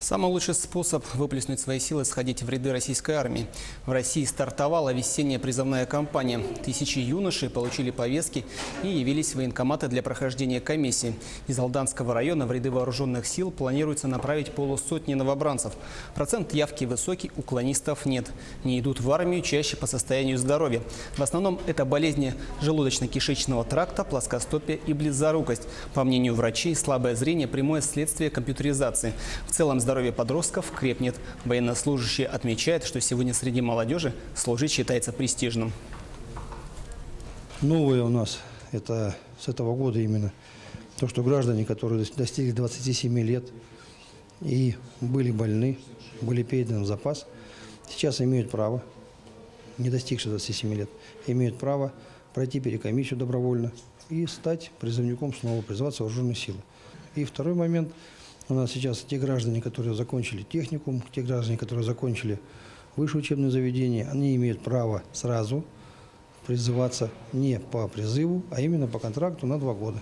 Самый лучший способ выплеснуть свои силы – сходить в ряды российской армии. В России стартовала весенняя призывная кампания. Тысячи юношей получили повестки и явились в военкоматы для прохождения комиссии. Из Алданского района в ряды вооруженных сил планируется направить полусотни новобранцев. Процент явки высокий, уклонистов нет. Не идут в армию чаще по состоянию здоровья. В основном это болезни желудочно-кишечного тракта, плоскостопие и близорукость. По мнению врачей, слабое зрение – прямое следствие компьютеризации. В целом здоровье подростков крепнет. Военнослужащие отмечают, что сегодня среди молодежи служить считается престижным. Новое у нас это с этого года именно то, что граждане, которые достигли 27 лет и были больны, были переданы в запас, сейчас имеют право, не достигшие 27 лет, имеют право пройти перекомиссию добровольно и стать призывником снова, призываться в вооруженные силы. И второй момент. У нас сейчас те граждане, которые закончили техникум, те граждане, которые закончили высшее учебное заведение, они имеют право сразу призываться не по призыву, а именно по контракту на 2 года.